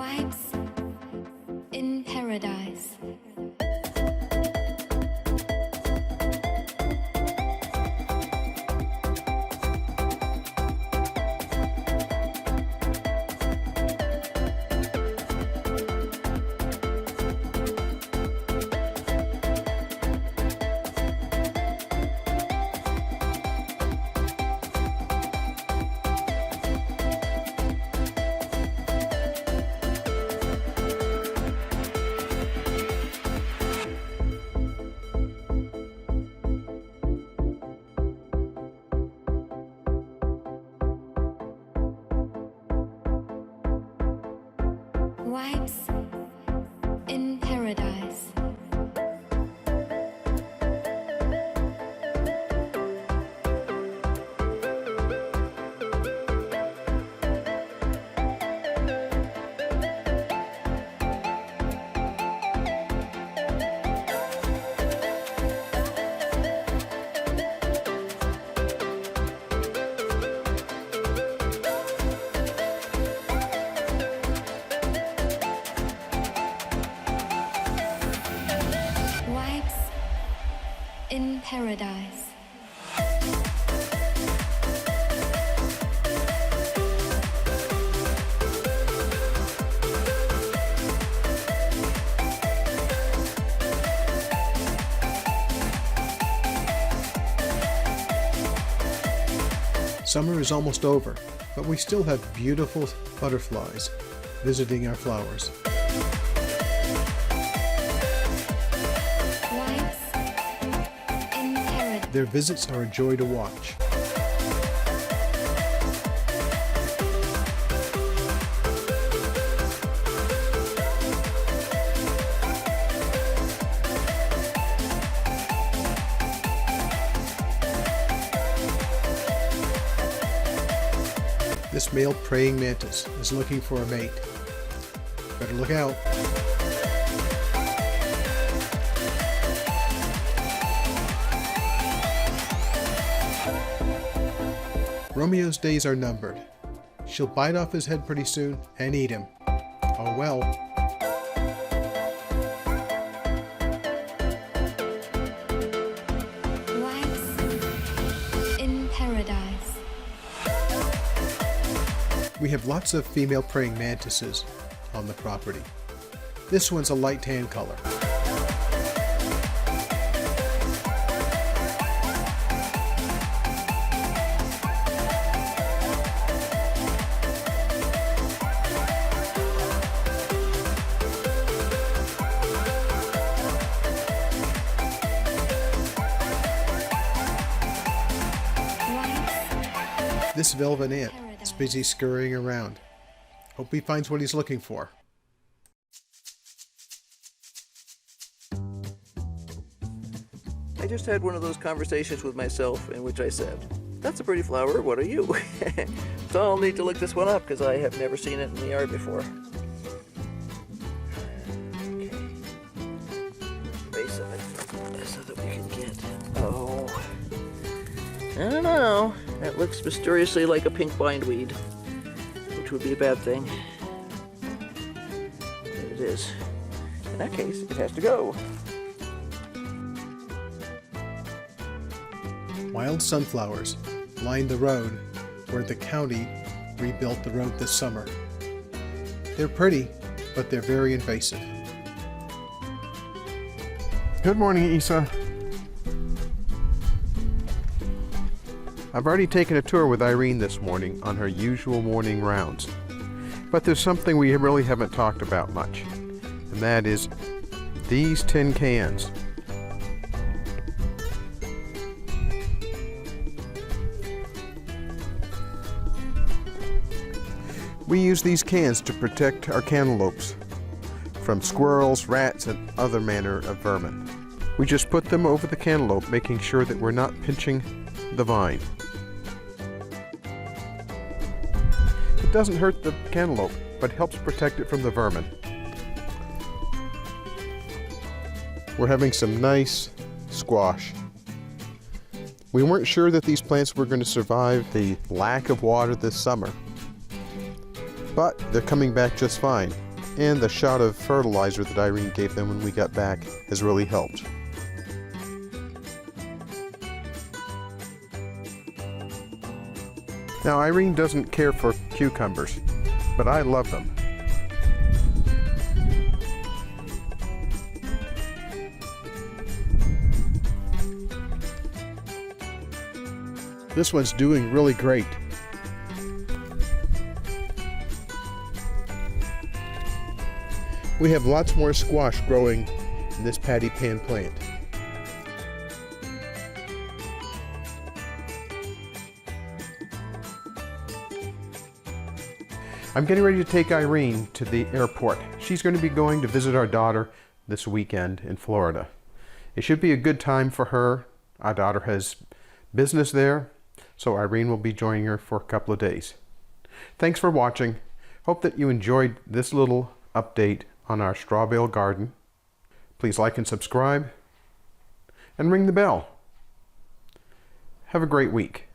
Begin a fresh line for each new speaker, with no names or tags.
Wipes in paradise. Wipes in paradise. In paradise.
Summer is almost over, but we still have beautiful butterflies visiting our flowers. Their visits are a joy to watch. This male praying mantis is looking for a mate. Better look out. Romeo's days are numbered. She'll bite off his head pretty soon and eat him. Oh well.
Wipes in paradise.
We have lots of female praying mantises on the property. This one's a light tan color. This velvet ant is busy scurrying around. Hope he finds what he's looking for.
I just had one of those conversations with myself in which I said, "That's a pretty flower, what are you?" So I'll need to look this one up because I have never seen it in the yard before. Okay. Base of it so that we can get... Oh. I don't know. That looks mysteriously like a pink bindweed, which would be a bad thing. But it is. In that case, it has to go.
Wild sunflowers line the road where the county rebuilt the road this summer. They're pretty, but they're very invasive.
Good morning, Isa. I've already taken a tour with Irene this morning on her usual morning rounds. But there's something we really haven't talked about much, and that is these tin cans. We use these cans to protect our cantaloupes from squirrels, rats, and other manner of vermin. We just put them over the cantaloupe, making sure that we're not pinching the vine. It doesn't hurt the cantaloupe, but helps protect it from the vermin. We're having some nice squash. We weren't sure that these plants were going to survive the lack of water this summer, but they're coming back just fine. and the shot of fertilizer that Irene gave them when we got back has really helped. Now, Irene doesn't care for cucumbers, but I love them.
This one's doing really great. We have lots more squash growing in this patty pan plant.
I'm getting ready to take Irene to the airport. She's going to be going to visit our daughter this weekend in Florida. It should be a good time for her. Our daughter has business there, so Irene will be joining her for a couple of days. Thanks for watching. Hope that you enjoyed this little update on our straw bale garden. Please like and subscribe and ring the bell. Have a great week.